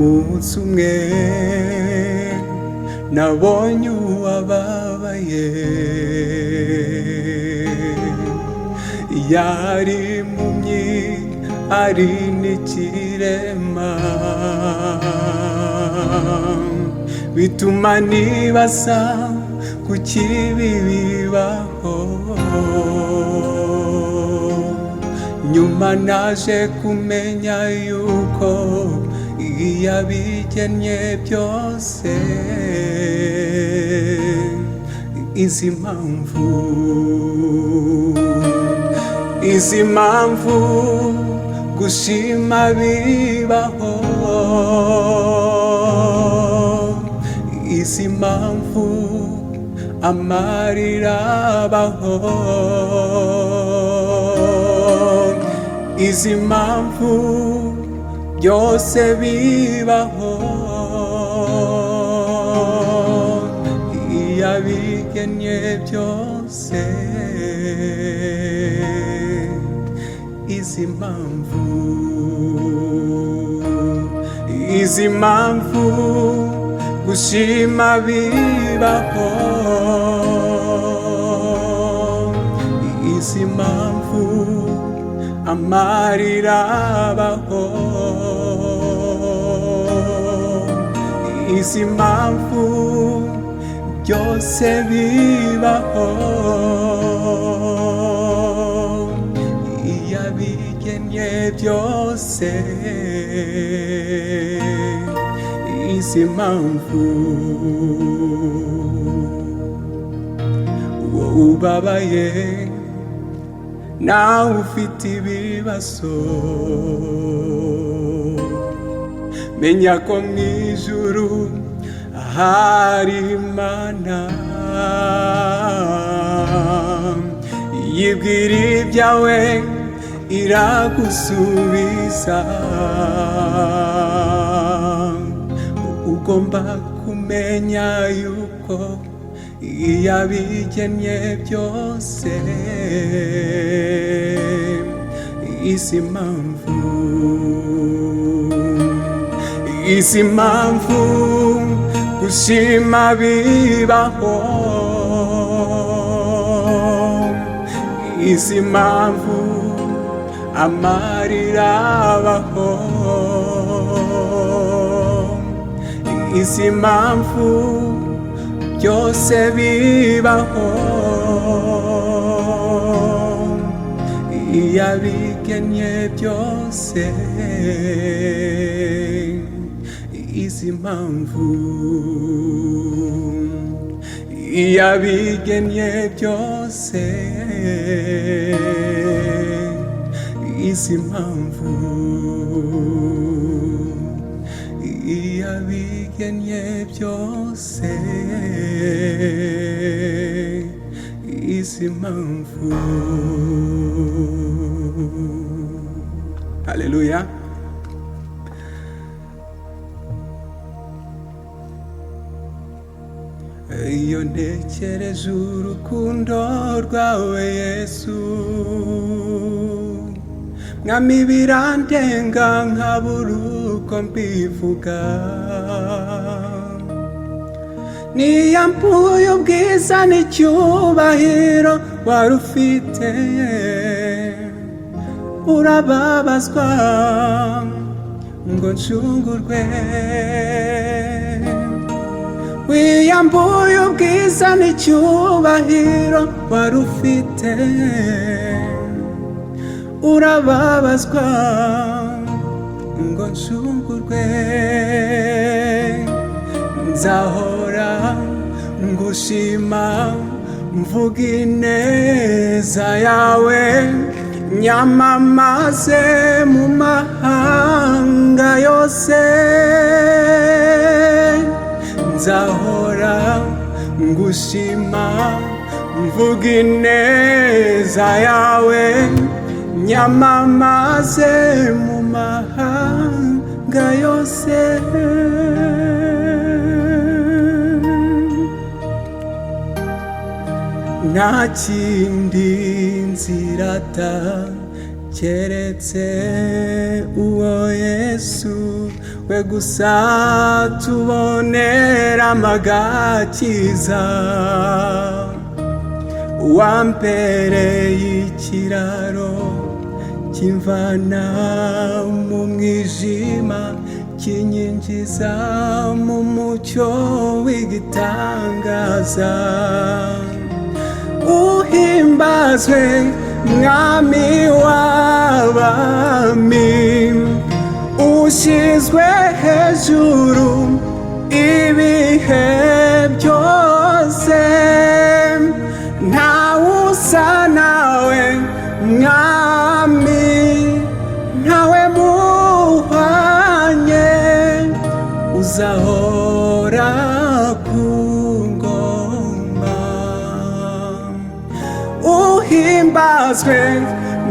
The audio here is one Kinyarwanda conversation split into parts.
umunsi umwe nabonye uwababaye, yari impumyi ari n'ikirema, bituma nibaza kuki ibi bibaho. Nyuma naje kumenya yuko yabigennye byose. Izi mpamvu gushima bibaho, izi mpamvu amarira abaho, izi mpamvu byose bibaho, yabigennye byose. Izi mpamvu gushima bibaho, izi mpamvu amarira abaho, izi mpamvu byose bibaho, yabigennye byose. Izi mpamvu wowe ubabaye, nawe ufite ibibazo, menya ko mu ijuru hari Imana yibwira ibyawe iragusubiza. Ugomba kumenya yuko yabigennye byose. Izi mpamvu gushima bibaho, izi mpamvu amarira abaho, izi mpamvu byose bibaho, yabigennye byose. Izi mpamvu yabigennye byose. Izi mpamvu yabigennye byose. Izi mpamvu. Haleluya. Iyo ntekereje urukundo rwawe Yesu, mwami birandenga nkabura uko mbivuga. Niyambuye ubwiza n'icyubahiro wari ufite, urababazwa ngo ncungurwe. Wiyambuye ubwiza n'icyubahiro wari ufite, urababazwa ngo ncungurwe. Nzahora ngushima mvuga ineza yawe, nyamamaze mu mahanga yose. Nzahora ngushima mvuga ineza yawe, nyamamaze mu mahanga yose. Nta kindi nzirata keretse uwo Yesu we gusa tubonera amagakiza, wampereye ikiraro kimvana mu mwijima kinyinjiza mu mucyo w'igitangaza. Uhimbazwe mwami w'abami, ushyizwe hejuru ibihe byose, ntawe usa nawe mwami, ntawe muhwanye, uzahora ku ngoma. Uhimbazwe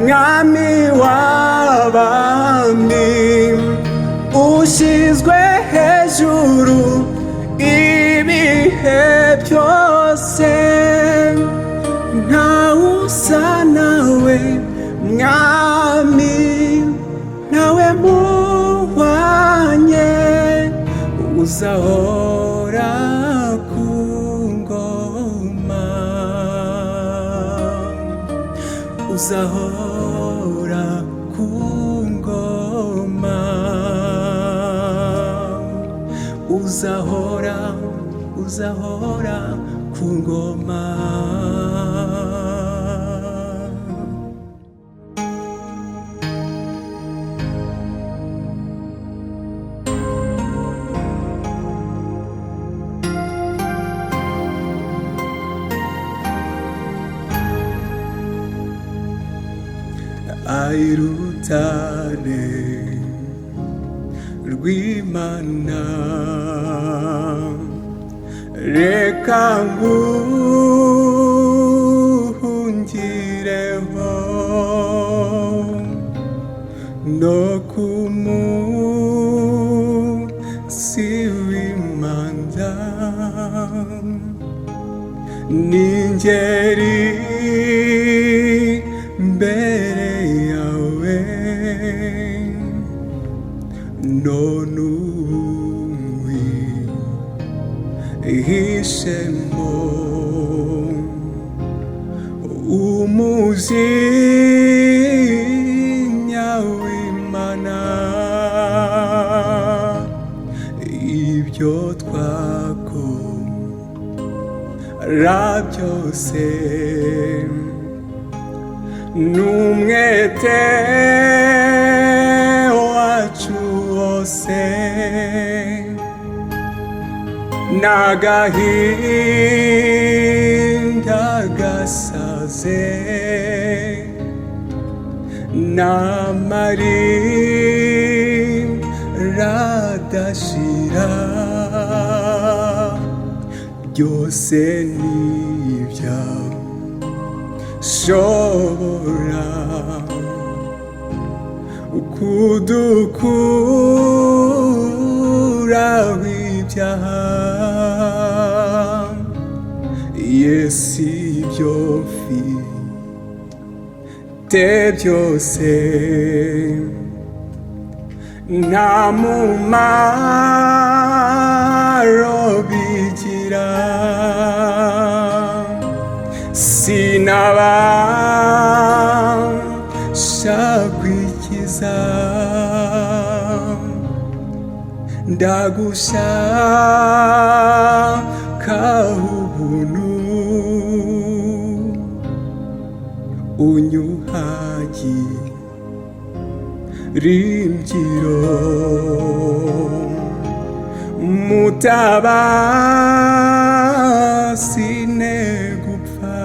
mwami w'abami, ushyizwe hejuru ibihe byose, ntawe usa nawe mwami, ntawe muhwanye, uzahora ku ngoma, uzahora ku ngoma, uzahora, uzahora ku ngoma. Ai rutare rw'Imana, reka nguhungireho no ku munsi w'imanza, n'ingeri mbere yawe, none wihishemo umujinya w'Imana, ibyo twakora byose n'umwete wacu wose, n'agahinda gasaze, n'amarira adashira, byose ni ibyawe shobora kudukuraho ibyaha. Yesu ibyo mfite byose nta mumaro bigira, sinabasha kwikiza, ndagushaka ubuntu, unyuhagire imbyiro, mutabasi negupfa,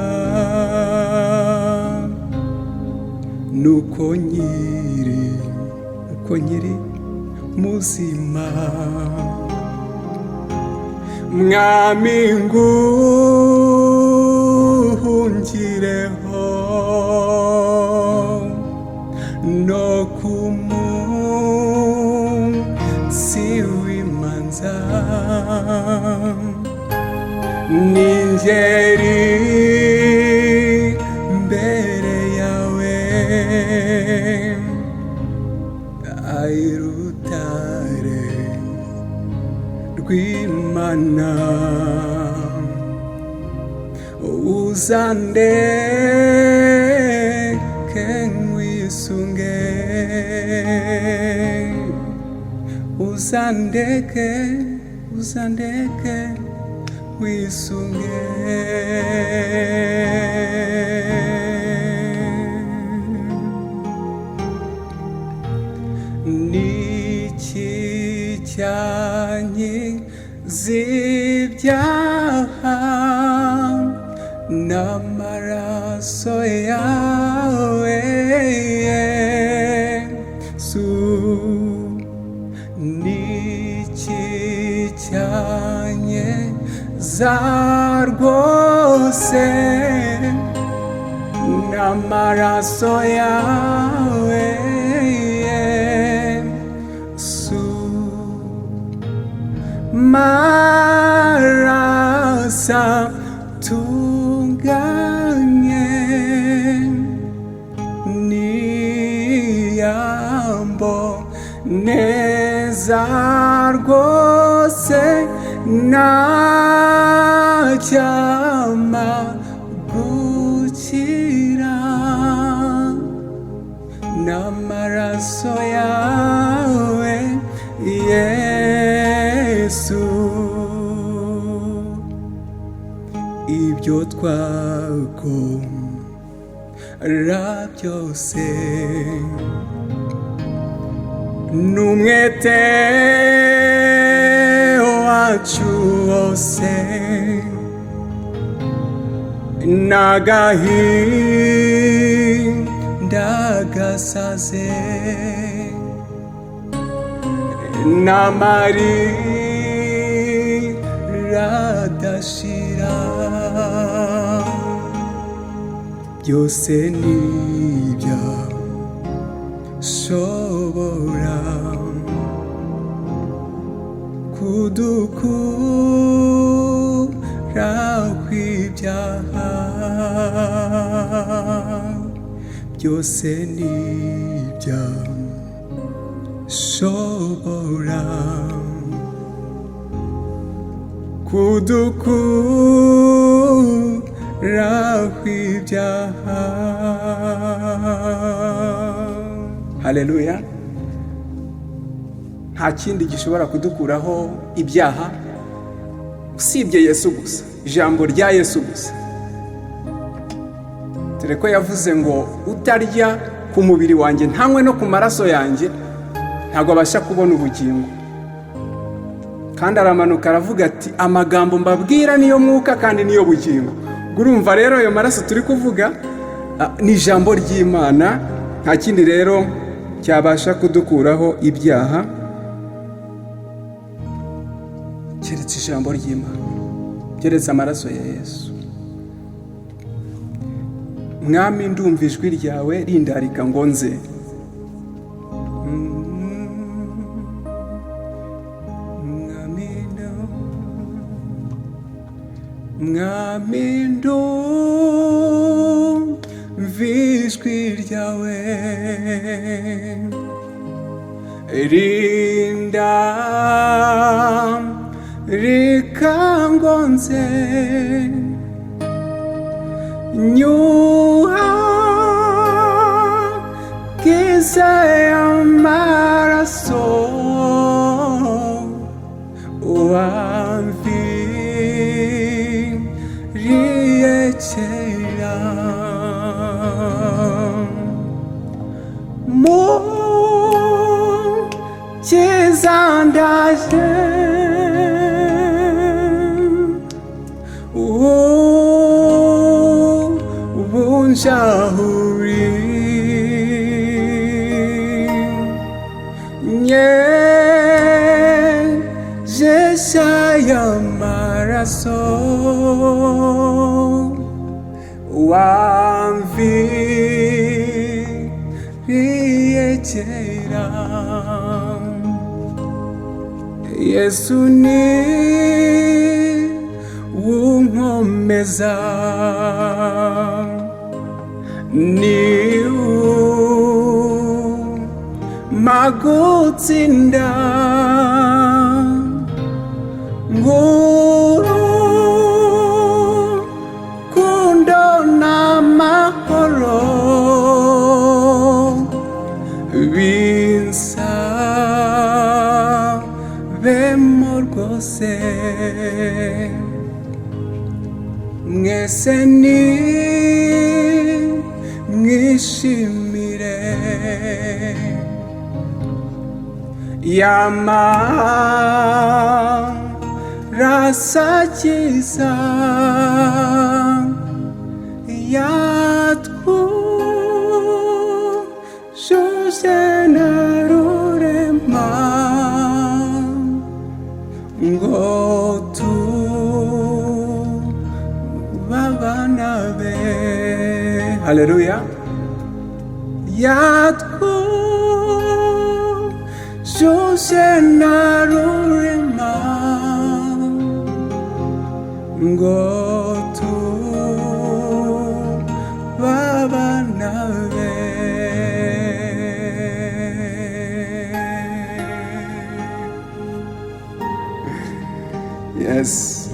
nuko nyiri muzima, mwami nguhungireho no ku munsi w'imanza, n'ingeri mbere yawe, ai rutare rw'Imana uzandeke nkwisunge, uzandeke nkwisunge. Niki cyankiza ibyaha n'amaraso yawe Yesu, niki cyankiza rwose n'amaraso yawe Yesu, maraso tunganye niyamboneza rwose ntacyama gukira n'amaraso yawe Yesu. Ibyo twakora byose n'umwete wacu wose n'agahinda gasaze n'amarira adashira, byose ntibyashobora kudukuraho ibyaha, byose ntibyashobora kudukuraho ibyaha. Haleluya. Nta kindi gishobora kudukuraho ibyaha usibye Yesu gusa, ijambo rya Yesu gusa. Dore ko yavuze ngo utarya ku mubiri wanjye ntanywe no ku maraso yanjye ntabwo abasha kubona ubugingo. Kandi aramanuka aravuga ati amagambo mbabwira niyo mwuka kandi niyo bugingo. Urumva rero ayo maraso turi kuvuga ni ijambo ry'Imana, nta kindi rero cyabasha kudukuraho ibyaha keretse ijambo ry'Imana, keretse amaraso ya Yesu. Mwami, ndumva ijwi ryawe rindarika ngo nze. Mwami, ndumva ijwi ryawe rindarika ngo nze, nyuhagize amaraso wamviriye kera, mukiza ndaje bunjahuri nyejesha y'amaraso wamviriye kera. Yesu ni unkomeza, ni magutsinda binsabemo rwose mwese ni mwishimire y'amaraso akiza yatwujuje na rurema ngo tube abana be. Haleluya. Yatwujuje na rurema ngo tube abana be. Yes.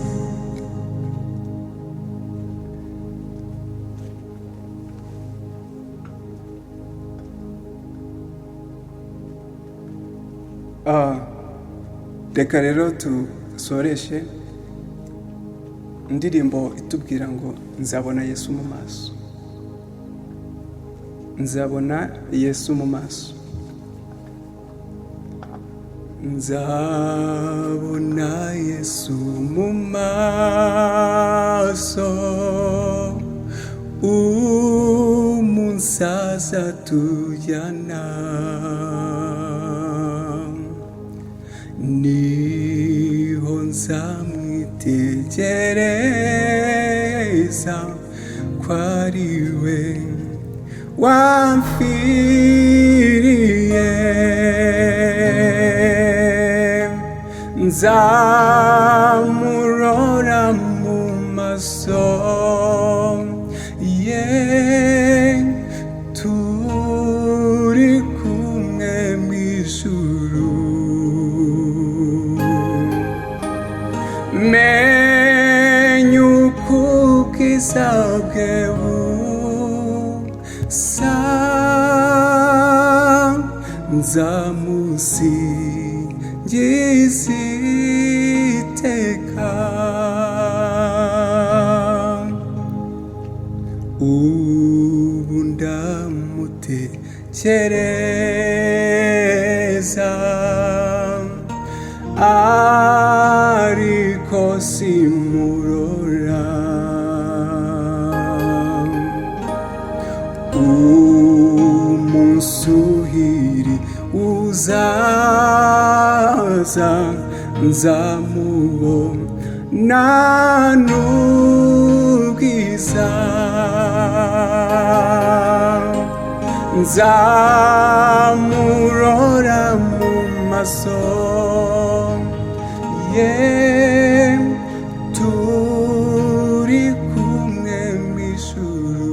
Reka rero dusoreshe indirimbo itubwira ngo nzabona Yesu mu maso. Nzabona Yesu mu maso. Nzabona Yesu mu maso umusaza tujyana niho nzamwitegereza ko ari we wamfiriye. Nzamurora mu maso ye turi kumwe mu ijuru. Menye uko ubwiza bwe busa nzamusingiza iteka. Ubu ndamutekereza ariko simurora. Umunsi uhiri uzaza nzamubona n'ubwiza. Nzamurora mu maso ye turi kumwe mu ijuru.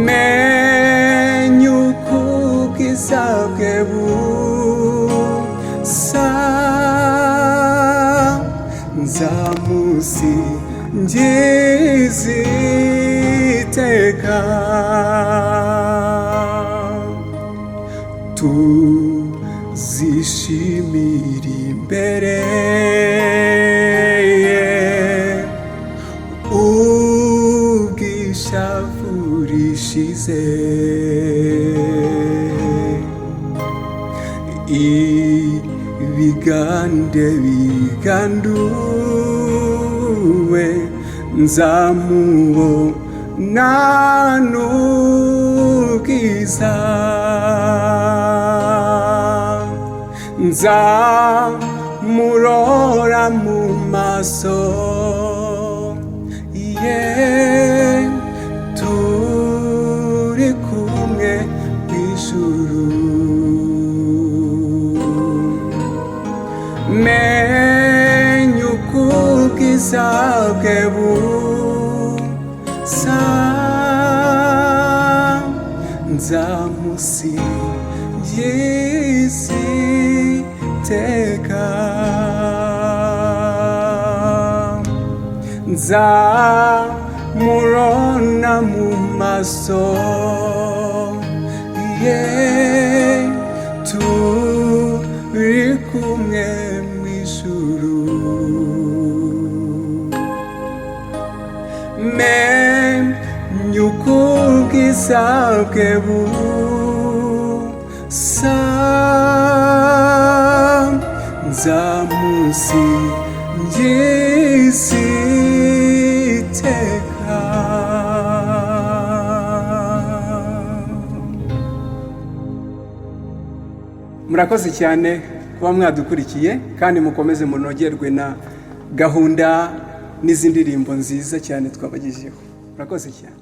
Menye uko ubwiza bwe busa nzamusingiza iteka. Tuzishimira imbere ye ubwishavu rishize. Ibigande biganduwe nzamubona n'ubwiza. Nzamurora mu maso ye turi kumwe mu ijuru. Menye uko ubwiza bwe busa nzamusingiza iteka. Nzamurora mu maso maso ye turi kumwe mu ijuru. Menye uko ubwiza bwe busa, nzamusingiza iteka. Murakoze cyane kuba mwadukurikiye, kandi mukomeze munogerwe na gahunda n'izindi ndirimbo nziza cyane twabagejeho. Murakoze cyane.